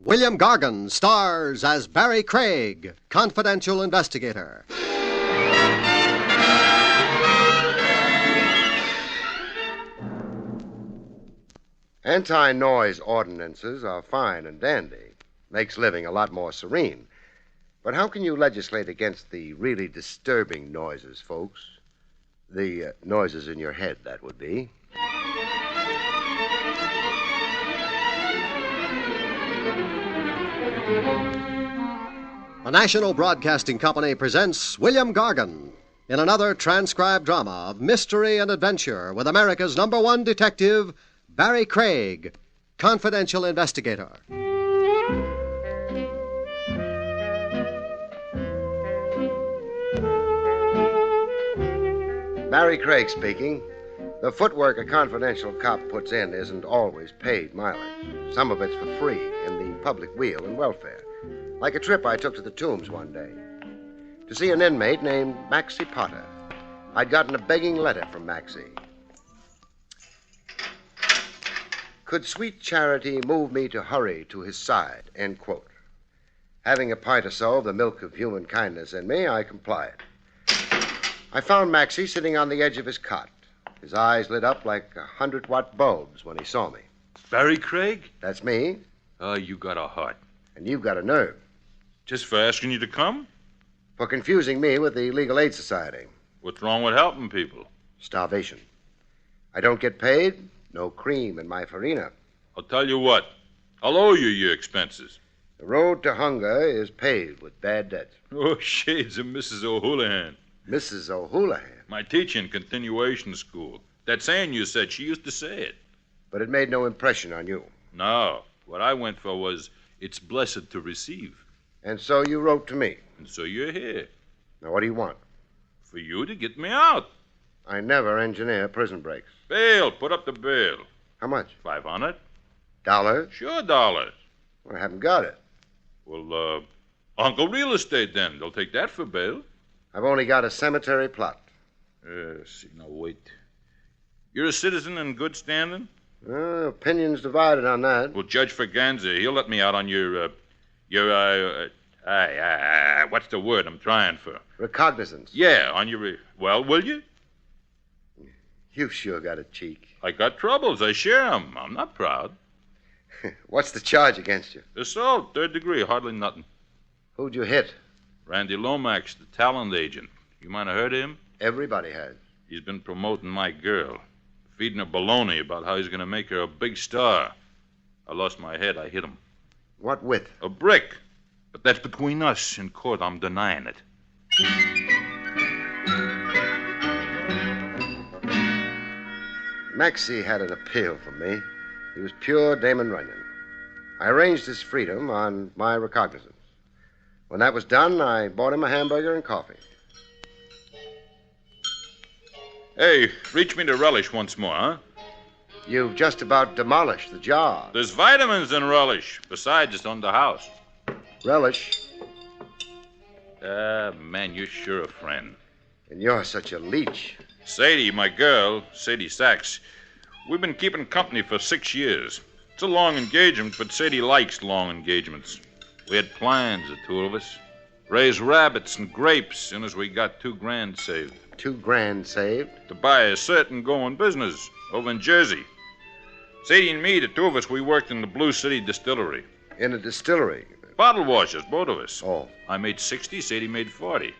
William Gargan stars as Barrie Craig, confidential investigator. Anti-noise ordinances are fine and dandy. Makes living a lot more serene. But how can you legislate against the really disturbing noises, folks? The noises in your head, that would be. The National Broadcasting Company presents William Gargan in another transcribed drama of mystery and adventure with America's #1 detective, Barrie Craig, confidential investigator. Barrie Craig speaking. The footwork a confidential cop puts in isn't always paid mileage. Some of it's for free in the public weal and welfare. Like a trip I took to the Tombs one day to see an inmate named Maxie Potter. I'd gotten a begging letter from Maxie. Could sweet charity move me to hurry to his side, end quote. Having a pint or so of the milk of human kindness in me, I complied. I found Maxie sitting on the edge of his cot. His eyes lit up like 100-watt bulbs when he saw me. Barrie Craig? That's me. Oh, you got a heart. And you've got a nerve. Just for asking you to come? For confusing me with the Legal Aid Society. What's wrong with helping people? Starvation. I don't get paid. No cream in my farina. I'll tell you what. I'll owe you your expenses. The road to hunger is paved with bad debts. Oh, shades of Mrs. O'Houlihan. Mrs. O'Houlihan? My teacher in continuation school. That saying you said, she used to say it. But it made no impression on you. No. What I went for was, it's blessed to receive. And so you wrote to me. And so you're here. Now, what do you want? For you to get me out. I never engineer prison breaks. Bail. Put up the bail. How much? $500. Dollars? Sure, dollars. Well, I haven't got it. Well, Uncle Real Estate, then. They'll take that for bail. I've only got a cemetery plot. See, now, wait. You're a citizen in good standing? Opinions divided on that. Well, Judge Ferganza, he'll let me out on what's the word I'm trying for? Recognizance. Yeah, on your, well, will you? You've sure got a cheek. I got troubles. I share them. I'm not proud. What's the charge against you? Assault, 3rd degree, hardly nothing. Who'd you hit? Randy Lomax, the talent agent. You might have heard of him? Everybody has. He's been promoting my girl, feeding her baloney about how he's going to make her a big star. I lost my head. I hit him. What with? A brick. But that's between us. In court, I'm denying it. Maxie had an appeal for me. He was pure Damon Runyon. I arranged his freedom on my recognizance. When that was done, I bought him a hamburger and coffee. Hey, reach me the relish once more, huh? You've just about demolished the jar. There's vitamins in relish. Besides, it's on the house. Relish? Man, you're sure a friend. And you're such a leech. Sadie, my girl, Sadie Sachs, we've been keeping company for 6 years. It's a long engagement, but Sadie likes long engagements. We had plans, the two of us. Raise rabbits and grapes soon as we got $2,000 saved. $2,000 saved? To buy a certain going business over in Jersey. Sadie and me, the two of us, we worked in the Blue City distillery. In a distillery? Bottle washers, both of us. Oh. I made 60, Sadie made 40.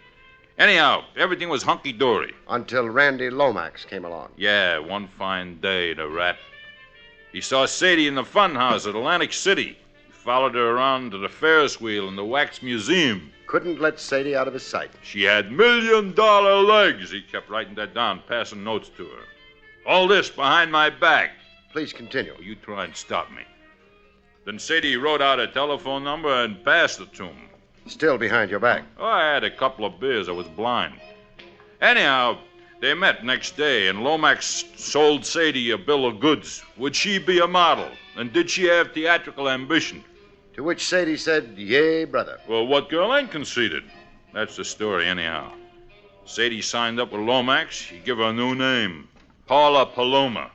Anyhow, everything was hunky-dory. Until Randy Lomax came along. Yeah, one fine day, the rat. He saw Sadie in the fun house at Atlantic City. He followed her around to the Ferris wheel in the Wax Museum. Couldn't let Sadie out of his sight. She had $1 million legs. He kept writing that down, passing notes to her. All this behind my back. Please continue. You try and stop me. Then Sadie wrote out a telephone number and passed it to him. Still behind your back? Oh, I had a couple of beers. I was blind. Anyhow, they met next day, and Lomax sold Sadie a bill of goods. Would she be a model? And did she have theatrical ambition? To which Sadie said, yay, brother. Well, what girl ain't conceited? That's the story, anyhow. Sadie signed up with Lomax. He gave her a new name, Paula Paloma.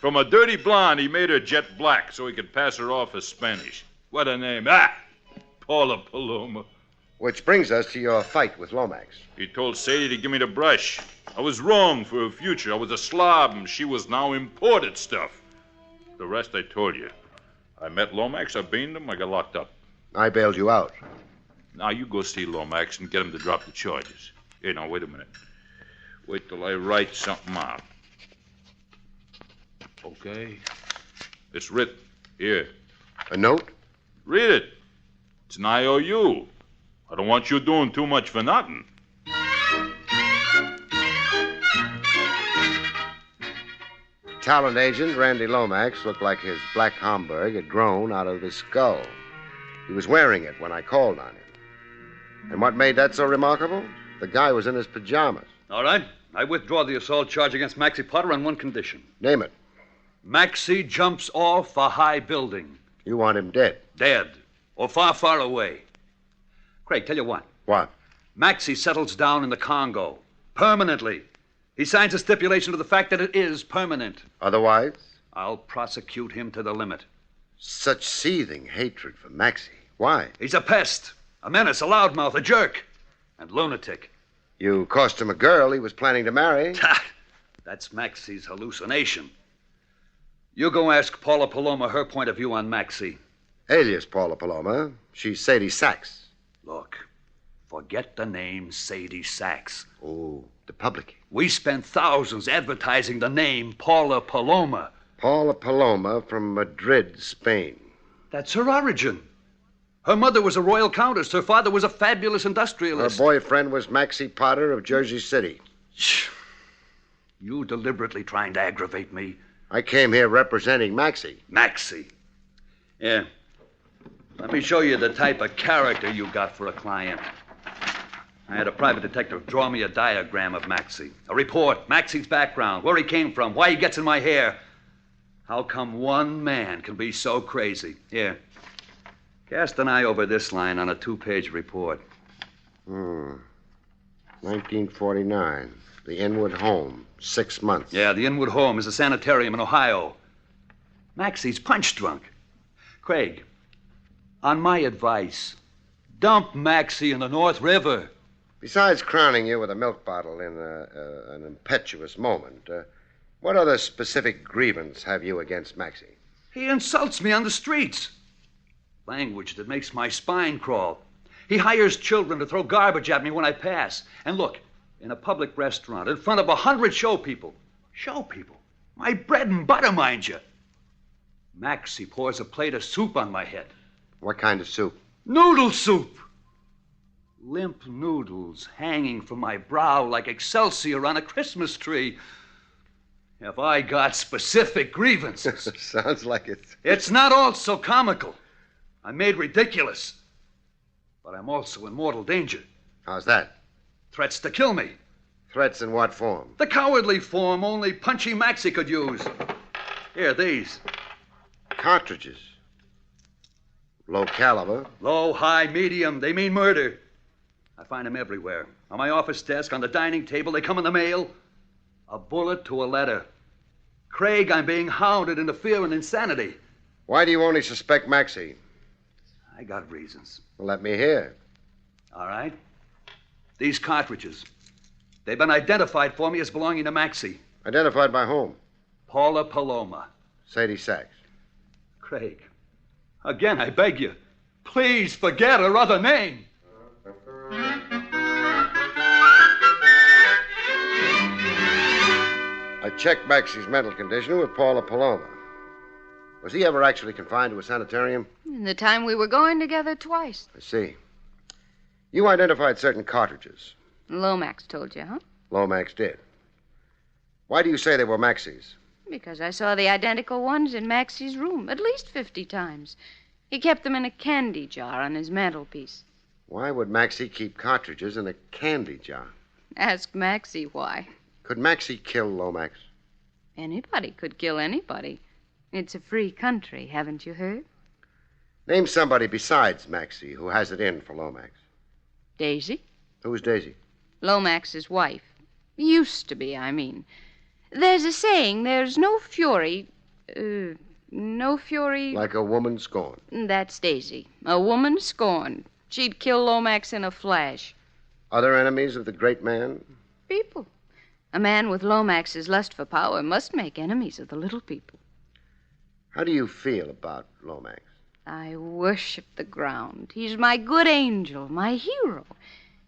From a dirty blonde, he made her jet black so he could pass her off as Spanish. What a name. Ah! Paula Paloma. Which brings us to your fight with Lomax. He told Sadie to give me the brush. I was wrong for her future. I was a slob, and she was now imported stuff. The rest I told you. I met Lomax, I beaned him, I got locked up. I bailed you out. Now you go see Lomax and get him to drop the charges. Hey, now, wait a minute. Wait till I write something out. Okay. It's written. Here. A note? Read it. It's an IOU. I don't want you doing too much for nothing. Talent agent Randy Lomax looked like his black Homburg had grown out of his skull. He was wearing it when I called on him. And what made that so remarkable? The guy was in his pajamas. All right. I withdraw the assault charge against Maxie Potter on one condition. Name it. Maxie jumps off a high building. You want him dead. Dead. Or far, far away. Craig, tell you what. What? Maxie settles down in the Congo. Permanently. He signs a stipulation to the fact that it is permanent. Otherwise? I'll prosecute him to the limit. Such seething hatred for Maxie. Why? He's a pest, a menace, a loudmouth, a jerk, and lunatic. You cost him a girl he was planning to marry. That's Maxie's hallucination. You go ask Paula Paloma her point of view on Maxie. Alias Paula Paloma. She's Sadie Sachs. Look, forget the name Sadie Sachs. Oh, the public. We spent thousands advertising the name Paula Paloma. Paula Paloma from Madrid, Spain. That's her origin. Her mother was a royal countess. Her father was a fabulous Her industrialist. boyfriend was Maxie Potter of Jersey City. You deliberately trying to aggravate me. I came here representing Maxie. Maxie. Yeah. Let me show you the type of character you got for a client. I had a private detective draw me a diagram of Maxie. A report, Maxie's background, where he came from, why he gets in my hair. How come one man can be so crazy? Here. Cast an eye over this line on a 2-page report. 1949. The Inwood Home. 6 months. Yeah, the Inwood Home is a sanitarium in Ohio. Maxie's punch drunk. Craig, on my advice, dump Maxie in the North River. Besides crowning you with a milk bottle in an impetuous moment, what other specific grievance have you against Maxie? He insults me on the streets. Language that makes my spine crawl. He hires children to throw garbage at me when I pass. And look, in a public restaurant, in front of 100 show people. Show people? My bread and butter, mind you. Maxie pours a plate of soup on my head. What kind of soup? Noodle soup. Limp noodles hanging from my brow like excelsior on a Christmas tree. Have I got specific grievances? Sounds like it. It's not all so comical. I'm made ridiculous. But I'm also in mortal danger. How's that? Threats to kill me. Threats in what form? The cowardly form only Punchy Maxie could use. Here, these. Cartridges. Low caliber. Low, high, medium. They mean murder. I find them everywhere. On my office desk, on the dining table. They come in the mail. A bullet to a letter. Craig, I'm being hounded into fear and insanity. Why do you only suspect Maxie? I got reasons. Well, let me hear. All right. These cartridges. They've been identified for me as belonging to Maxie. Identified by whom? Paula Paloma. Sadie Sachs. Craig, again, I beg you, please forget her other name. I checked Maxie's mental condition with Paula Paloma. Was he ever actually confined to a sanitarium? In the time we were going together twice. I see. You identified certain cartridges. Lomax told you, huh? Lomax did. Why do you say they were Maxie's? Because I saw the identical ones in Maxie's room at least 50 times. He kept them in a candy jar on his mantelpiece. Why would Maxie keep cartridges in a candy jar? Ask Maxie why. Could Maxie kill Lomax? Anybody could kill anybody. It's a free country, haven't you heard? Name somebody besides Maxie who has it in for Lomax. Daisy? Who's Daisy? Lomax's wife. Used to be, I mean. There's a saying, there's no fury, No fury. Like a woman scorned. That's Daisy. A woman scorned. She'd kill Lomax in a flash. Other enemies of the great man? People. A man with Lomax's lust for power must make enemies of the little people. How do you feel about Lomax? I worship the ground. He's my good angel, my hero.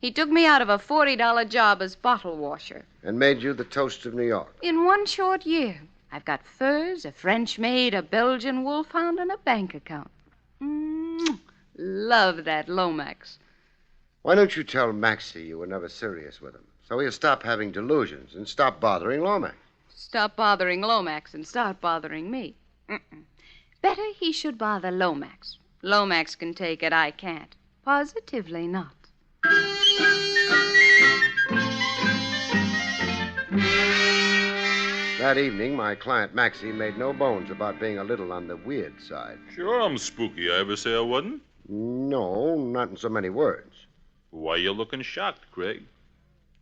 He took me out of a $40 job as bottle washer. And made you the toast of New York? In 1 short year. I've got furs, a French maid, a Belgian wolfhound, and a bank account. Love that Lomax. Why don't you tell Maxie you were never serious with him, so he'll stop having delusions and stop bothering Lomax? Stop bothering Lomax and start bothering me. Better he should bother Lomax. Lomax can take it, I can't. Positively not. That evening, my client Maxie made no bones about being a little on the weird side. Sure, I'm spooky. I ever say I wasn't? No, not in so many words. Why you looking shocked, Craig?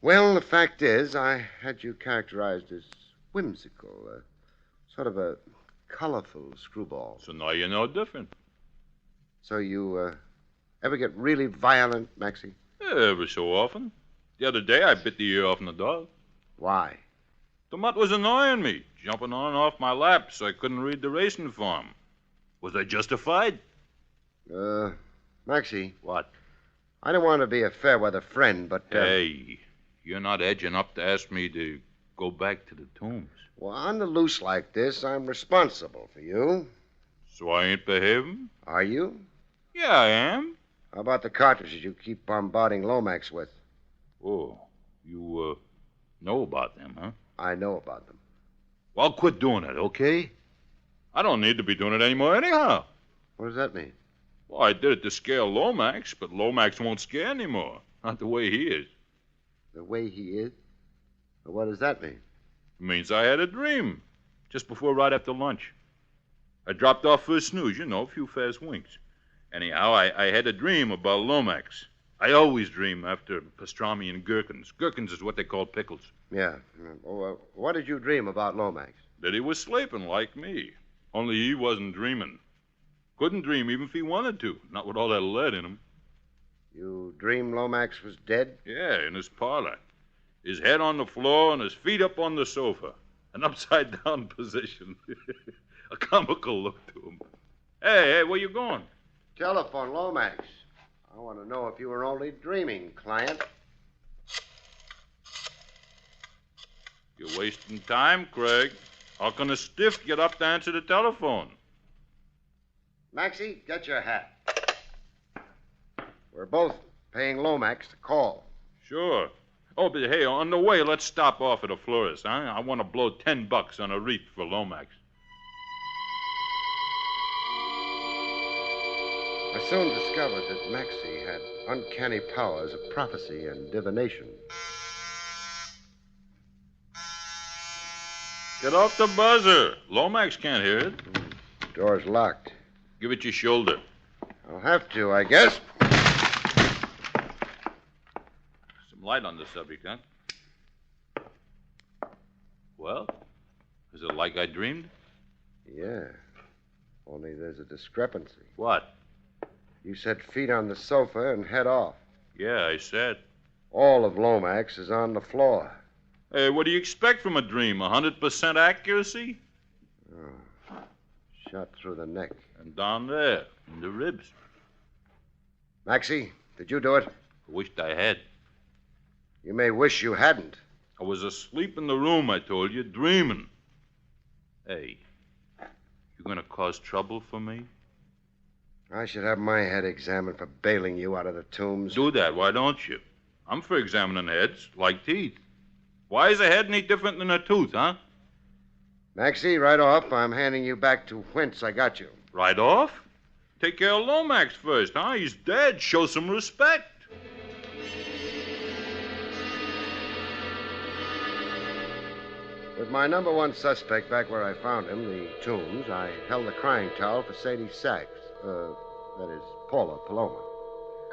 Well, the fact is, I had you characterized as whimsical, sort of a colorful screwball. So now you know different. So you ever get really violent, Maxie? Yeah, every so often. The other day I bit the ear off the dog. Why? The mutt was annoying me, jumping on and off my lap so I couldn't read the racing form. Was I justified? Maxie. What? I don't want to be a fair-weather friend, but... Hey, you're not edging up to ask me to go back to the tombs. Well, on the loose like this, I'm responsible for you. So I ain't behaving? Are you? Yeah, I am. How about the cartridges you keep bombarding Lomax with? Oh, you, know about them, huh? I know about them. Well, quit doing it, okay? I don't need to be doing it anymore anyhow. What does that mean? Well, I did it to scare Lomax, but Lomax won't scare anymore. Not the way he is. The way he is? Well, what does that mean? It means I had a dream just right after lunch. I dropped off for a snooze, a few fast winks. Anyhow, I had a dream about Lomax. I always dream after pastrami and gherkins. Gherkins is what they call pickles. Yeah. Well, what did you dream about Lomax? That he was sleeping like me. Only he wasn't dreaming. Couldn't dream even if he wanted to. Not with all that lead in him. You dreamed Lomax was dead? Yeah, in his parlor. His head on the floor and his feet up on the sofa. An upside-down position. A comical look to him. Hey, where you going? Telephone Lomax. I want to know if you were only dreaming, client. You're wasting time, Craig. How can a stiff get up to answer the telephone? Maxie, get your hat. We're both paying Lomax to call. Sure. Oh, but hey, on the way, let's stop off at a florist, huh? I want to blow $10 on a wreath for Lomax. I soon discovered that Maxie had uncanny powers of prophecy and divination. Get off the buzzer. Lomax can't hear it. Door's locked. Give it your shoulder. I'll have to, I guess. Some light on the subject, huh? Well, is it like I dreamed? Yeah. Only there's a discrepancy. What? You said feet on the sofa and head off. Yeah, I said. All of Lomax is on the floor. Hey, what do you expect from a dream? 100% accuracy? Oh. Shot through the neck. And down there, in the ribs. Maxie, did you do it? I wished I had. You may wish you hadn't. I was asleep in the room, I told you, dreaming. Hey, you gonna cause trouble for me? I should have my head examined for bailing you out of the tombs. Do that, why don't you? I'm for examining heads, like teeth. Why is a head any different than a tooth, huh? Maxie, right off, I'm handing you back to whence I got you. Right off? Take care of Lomax first, huh? He's dead. Show some respect. With my number one suspect back where I found him, the tombs, I held the crying towel for Sadie Sachs. That is, Paula Paloma.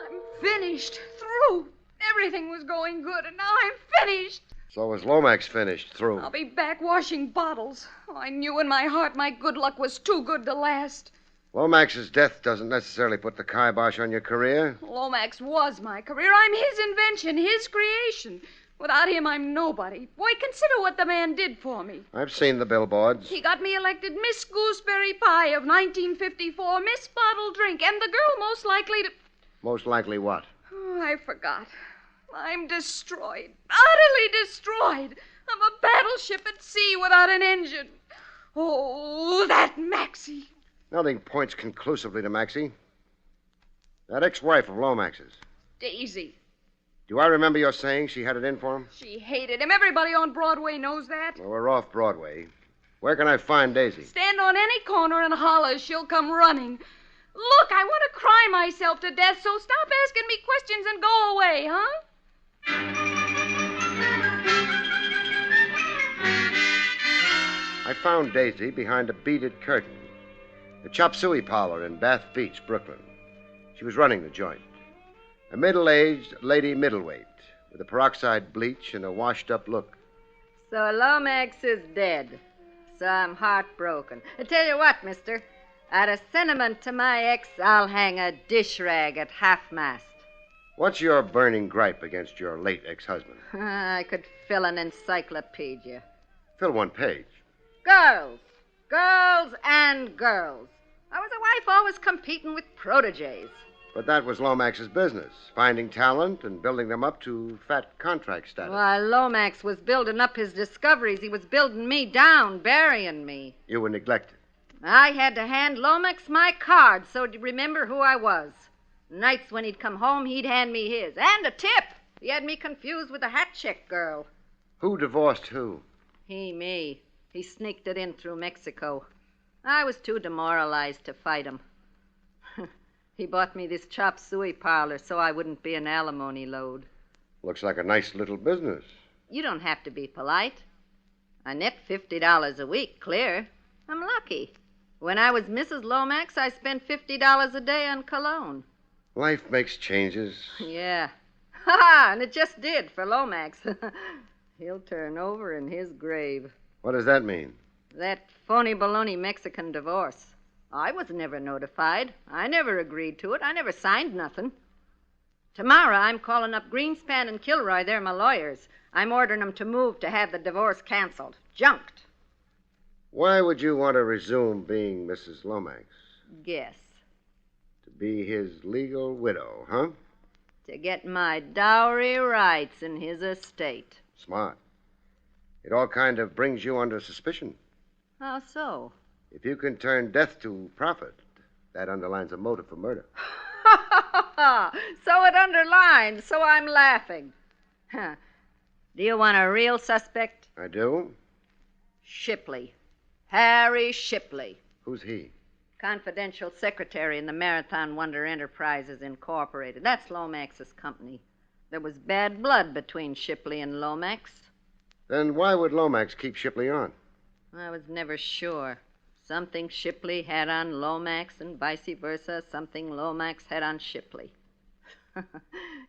I'm finished. Through. Everything was going good, and now I'm finished. So was Lomax finished, through. I'll be back washing bottles. Oh, I knew in my heart my good luck was too good to last. Lomax's death doesn't necessarily put the kibosh on your career. Lomax was my career. I'm his invention, his creation. Without him, I'm nobody. Boy, consider what the man did for me. I've seen the billboards. He got me elected Miss Gooseberry Pie of 1954, Miss Bottle Drink, and the girl most likely to... Most likely what? Oh, I forgot. I'm destroyed, utterly destroyed. I'm a battleship at sea without an engine. Oh, that Maxie. Nothing points conclusively to Maxie. That ex-wife of Lomax's. Daisy. Do I remember your saying she had it in for him? She hated him. Everybody on Broadway knows that. Well, we're off Broadway. Where can I find Daisy? Stand on any corner and holler. She'll come running. Look, I want to cry myself to death, so stop asking me questions and go away, huh? I found Daisy behind a beaded curtain. The Chop Suey parlor in Bath Beach, Brooklyn. She was running the joint. A middle-aged lady middleweight with a peroxide bleach and a washed-up look. So Lomax is dead. So I'm heartbroken. I tell you what, mister. Out of sentiment to my ex, I'll hang a dish rag at half-mast. What's your burning gripe against your late ex-husband? I could fill an encyclopedia. Fill one page. Girls. Girls and girls. I was a wife always competing with proteges. But that was Lomax's business, finding talent and building them up to fat contract status. While Lomax was building up his discoveries, he was building me down, burying me. You were neglected. I had to hand Lomax my card so he'd remember who I was. Nights when he'd come home, he'd hand me his. And a tip. He had me confused with a hat check girl. Who divorced who? Me. He sneaked it in through Mexico. I was too demoralized to fight him. He bought me this chop suey parlor so I wouldn't be an alimony load. Looks like a nice little business. You don't have to be polite. I net $50 a week, clear. I'm lucky. When I was Mrs. Lomax, I spent $50 a day on cologne. Life makes changes. Yeah. Ha! And it just did for Lomax. He'll turn over in his grave. What does that mean? That phony baloney Mexican divorce. I was never notified. I never agreed to it. I never signed nothing. Tomorrow I'm calling up Greenspan and Kilroy. They're my lawyers. I'm ordering them to move to have the divorce canceled. Junked. Why would you want to resume being Mrs. Lomax? Guess. To be his legal widow, huh? To get my dowry rights in his estate. Smart. It all kind of brings you under suspicion. How so? If you can turn death to profit, that underlines a motive for murder. So it underlines, so I'm laughing. Huh. Do you want a real suspect? I do? Shipley. Harry Shipley. Who's he? Confidential secretary in the Marathon Wonder Enterprises, Incorporated. That's Lomax's company. There was bad blood between Shipley and Lomax. Then why would Lomax keep Shipley on? I was never sure. Something Shipley had on Lomax and vice versa, something Lomax had on Shipley.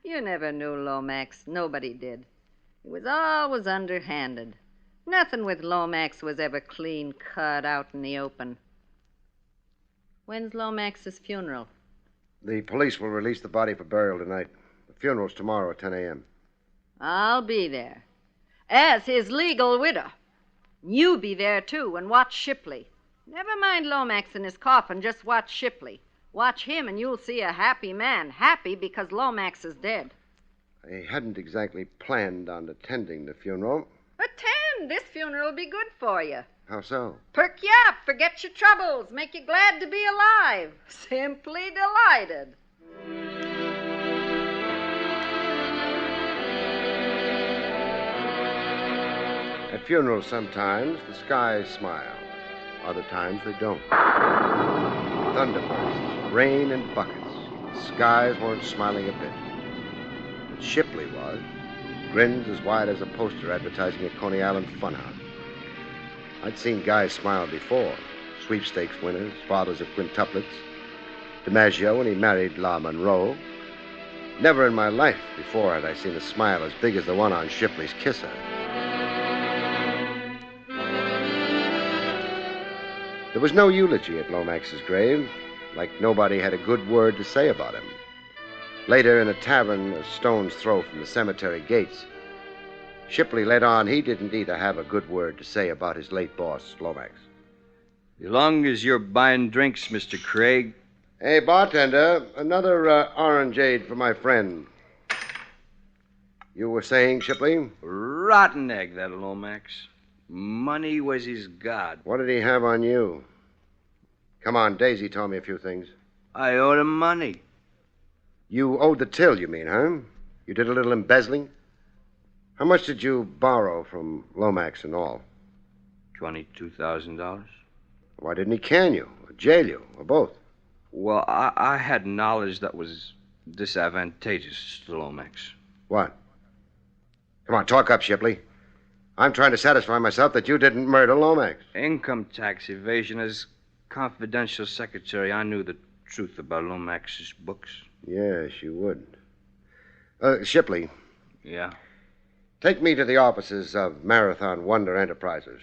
You never knew Lomax. Nobody did. He was always underhanded. Nothing with Lomax was ever clean cut out in the open. When's Lomax's funeral? The police will release the body for burial tonight. The funeral's tomorrow at 10 a.m. I'll be there. As his legal widow. You be there, too, and watch Shipley. Never mind Lomax in his coffin, just watch Shipley. Watch him and you'll see a happy man. Happy because Lomax is dead. I hadn't exactly planned on attending the funeral. Attend! This funeral will be good for you. How so? Perk you up, forget your troubles, make you glad to be alive. Simply delighted. At funerals, sometimes the skies smile. Other times they don't. Thunderbursts, rain in buckets. The skies weren't smiling a bit. But Shipley was. Grins as wide as a poster advertising a Coney Island funhouse. I'd seen guys smile before. Sweepstakes winners, fathers of quintuplets. DiMaggio when he married La Monroe. Never in my life before had I seen a smile as big as the one on Shipley's kisser. There was no eulogy at Lomax's grave, like nobody had a good word to say about him. Later, in a tavern a stone's throw from the cemetery gates, Shipley let on he didn't either have a good word to say about his late boss, Lomax. As long as you're buying drinks, Mr. Craig. Hey, bartender, another orangeade for my friend. You were saying, Shipley? Rotten egg, that Lomax. Money was his god. What did he have on you? Come on, Daisy told me a few things. I owed him money. You owed the till, you mean, huh? You did a little embezzling? How much did you borrow from Lomax and all? $22,000. Why didn't he can you, or jail you, or both? Well, I had knowledge that was disadvantageous to Lomax. What? Come on, talk up, Shipley. I'm trying to satisfy myself that you didn't murder Lomax. Income tax evasion. As confidential secretary, I knew the truth about Lomax's books. Yes, you would. Shipley. Yeah? Take me to the offices of Marathon Wonder Enterprises.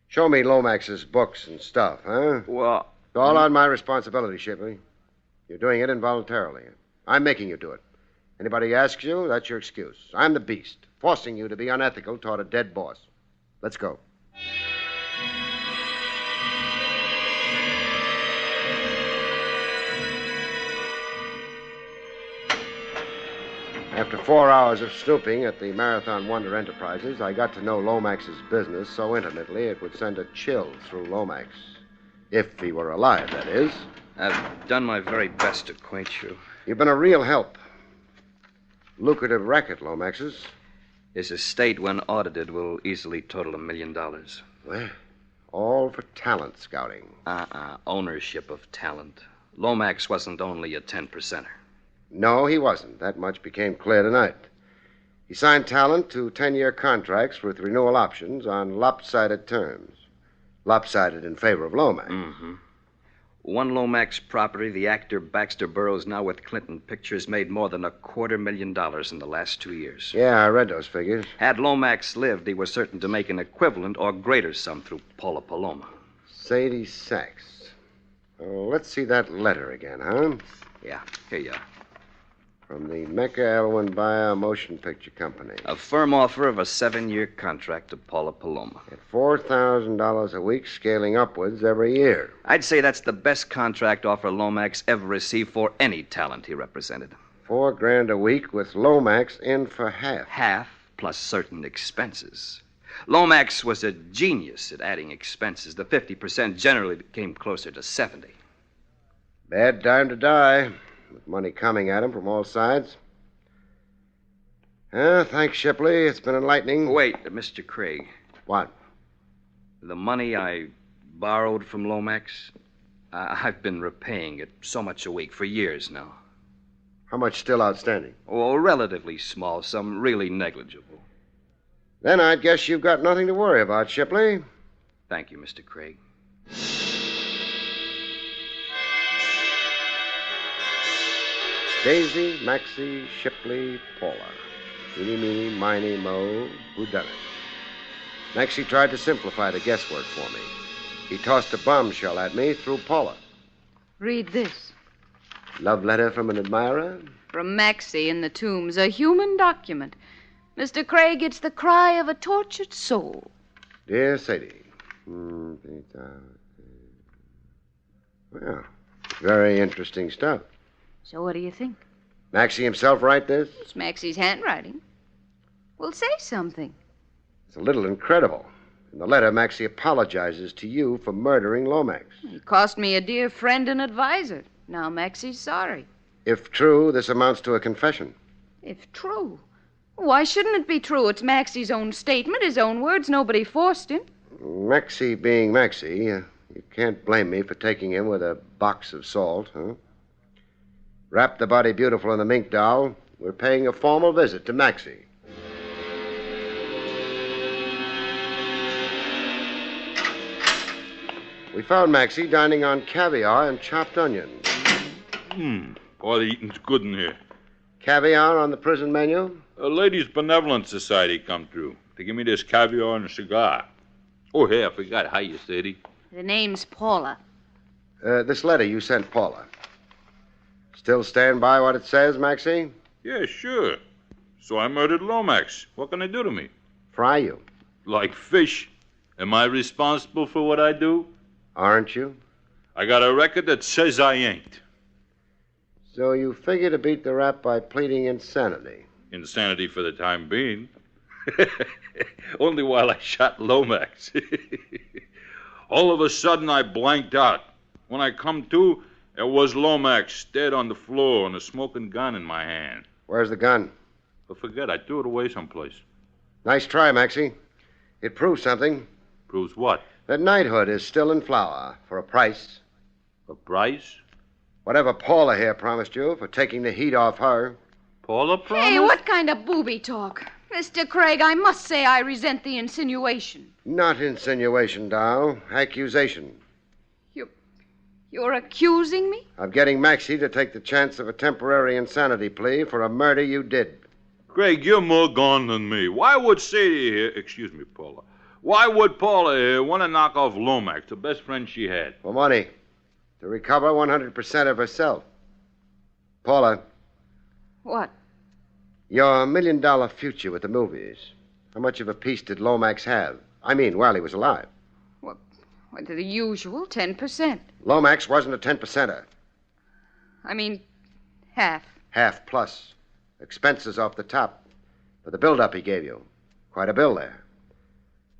Show me Lomax's books and stuff, huh? Well... It's all on my responsibility, Shipley. You're doing it involuntarily. I'm making you do it. Anybody asks you, that's your excuse. I'm the beast, forcing you to be unethical toward a dead boss. Let's go. After 4 hours of snooping at the Marathon Wonder Enterprises, I got to know Lomax's business so intimately it would send a chill through Lomax. If he were alive, that is. I've done my very best to acquaint you. You've been a real help. Lucrative racket, Lomax's. His estate, when audited, will easily total $1 million. Well, all for talent scouting. Ownership of talent. Lomax wasn't only a 10%er. No, he wasn't. That much became clear tonight. He signed talent to 10-year contracts with renewal options on lopsided terms. Lopsided in favor of Lomax. Mm-hmm. One Lomax property, the actor Baxter Burroughs, now with Clinton Pictures, made more than $250,000 in the last 2 years. Yeah, I read those figures. Had Lomax lived, he was certain to make an equivalent or greater sum through Paula Paloma. Sadie Sachs. Oh, let's see that letter again, huh? Yeah, here you are. From the Mecca Elwyn Bayer Motion Picture Company. A firm offer of a 7-year contract to Paula Paloma. At $4,000 a week, scaling upwards every year. I'd say that's the best contract offer Lomax ever received for any talent he represented. $4,000 a week with Lomax in for half. Half plus certain expenses. Lomax was a genius at adding expenses. The 50% generally came closer to 70. Bad time to die. With money coming at him from all sides. Thanks, Shipley. It's been enlightening. Wait, Mr. Craig. What? The money I borrowed from Lomax, I've been repaying it so much a week for years now. How much still outstanding? Oh, a relatively small sum, really negligible. Then I'd guess you've got nothing to worry about, Shipley. Thank you, Mr. Craig. Daisy, Maxie, Shipley, Paula. Eeny, meeny, miny, mo, whodunit. Maxie tried to simplify the guesswork for me. He tossed a bombshell at me through Paula. Read this. Love letter from an admirer? From Maxie in the Tombs, a human document. Mr. Craig, it's the cry of a tortured soul. Dear Sadie. Well, very interesting stuff. So what do you think? Maxie himself write this? It's Maxie's handwriting. Well, say something. It's a little incredible. In the letter, Maxie apologizes to you for murdering Lomax. He cost me a dear friend and advisor. Now Maxie's sorry. If true, this amounts to a confession. If true? Why shouldn't it be true? It's Maxie's own statement, his own words. Nobody forced him. Maxie being Maxie, you can't blame me for taking him with a box of salt, huh? Wrap the body beautiful in the mink doll. We're paying a formal visit to Maxie. We found Maxie dining on caviar and chopped onions. All the eating's good in here. Caviar on the prison menu? A Ladies' Benevolent Society come through to give me this caviar and a cigar. Oh, hey, I forgot. Hiya, Sadie. The name's Paula. This letter you sent Paula. Still stand by what it says, Maxie? Yeah, sure. So I murdered Lomax. What can they do to me? Fry you. Like fish. Am I responsible for what I do? Aren't you? I got a record that says I ain't. So you figure to beat the rap by pleading insanity. Insanity for the time being. Only while I shot Lomax. All of a sudden, I blanked out. When I come to, there was Lomax dead on the floor and a smoking gun in my hand. Where's the gun? But forget, I threw it away someplace. Nice try, Maxie. It proves something. Proves what? That knighthood is still in flower for a price. A price? Whatever Paula here promised you for taking the heat off her. Paula promised? Hey, what kind of booby talk? Mr. Craig, I must say I resent the insinuation. Not insinuation, Dow. Accusation. You're accusing me? Of getting Maxie to take the chance of a temporary insanity plea for a murder you did. Craig, you're more gone than me. Why would Sadie here... Excuse me, Paula. Why would Paula here want to knock off Lomax, the best friend she had? For money. To recover 100% of herself. Paula. What? Your $1 million future with the movies. How much of a piece did Lomax have? I mean, while he was alive. Well, the usual 10%. Lomax wasn't a 10%er. I mean, half. Half plus. Expenses off the top. For the build-up he gave you. Quite a bill there.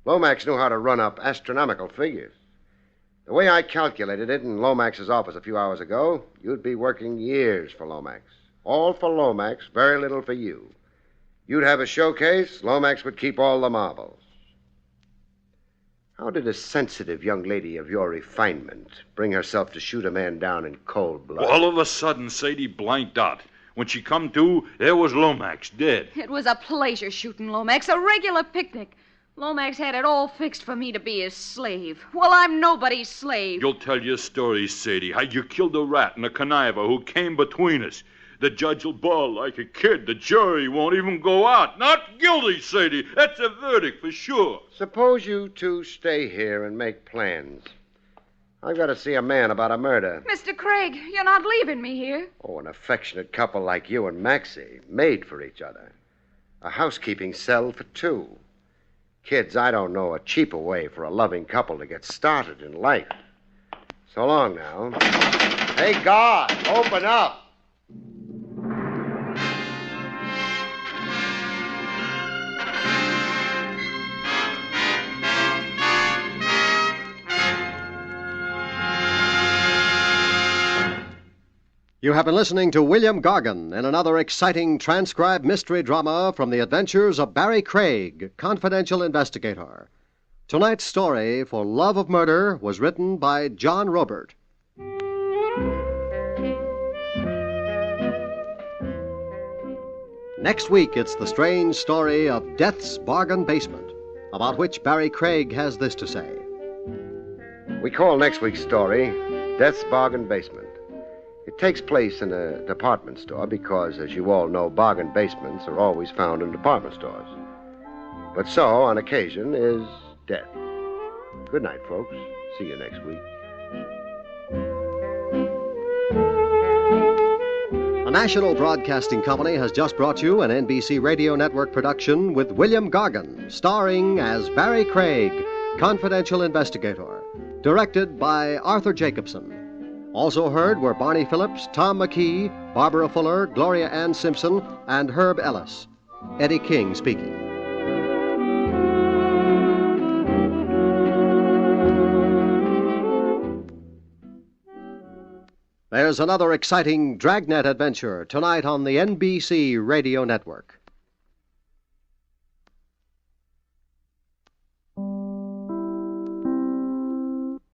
Lomax knew how to run up astronomical figures. The way I calculated it in Lomax's office a few hours ago, you'd be working years for Lomax. All for Lomax, very little for you. You'd have a showcase, Lomax would keep all the marbles. How did a sensitive young lady of your refinement bring herself to shoot a man down in cold blood? All of a sudden, Sadie blanked out. When she come to, there was Lomax dead. It was a pleasure shooting Lomax, a regular picnic. Lomax had it all fixed for me to be his slave. Well, I'm nobody's slave. You'll tell your story, Sadie. How you killed a rat and a conniver who came between us. The judge will bawl like a kid. The jury won't even go out. Not guilty, Sadie. That's a verdict for sure. Suppose you two stay here and make plans. I've got to see a man about a murder. Mr. Craig, you're not leaving me here. Oh, an affectionate couple like you and Maxie, made for each other. A housekeeping cell for two. Kids, I don't know a cheaper way for a loving couple to get started in life. So long now. Hey, God, open up. You have been listening to William Gargan in another exciting transcribed mystery drama from the adventures of Barrie Craig, confidential investigator. Tonight's story, For Love of Murder, was written by John Robert. Next week, it's the strange story of Death's Bargain Basement, about which Barrie Craig has this to say. We call next week's story Death's Bargain Basement. It takes place in a department store because, as you all know, bargain basements are always found in department stores. But so, on occasion, is death. Good night, folks. See you next week. The National Broadcasting Company has just brought you an NBC Radio Network production with William Gargan, starring as Barrie Craig, confidential investigator, directed by Arthur Jacobson. Also heard were Barney Phillips, Tom McKee, Barbara Fuller, Gloria Ann Simpson, and Herb Ellis. Eddie King speaking. There's another exciting Dragnet adventure tonight on the NBC Radio Network.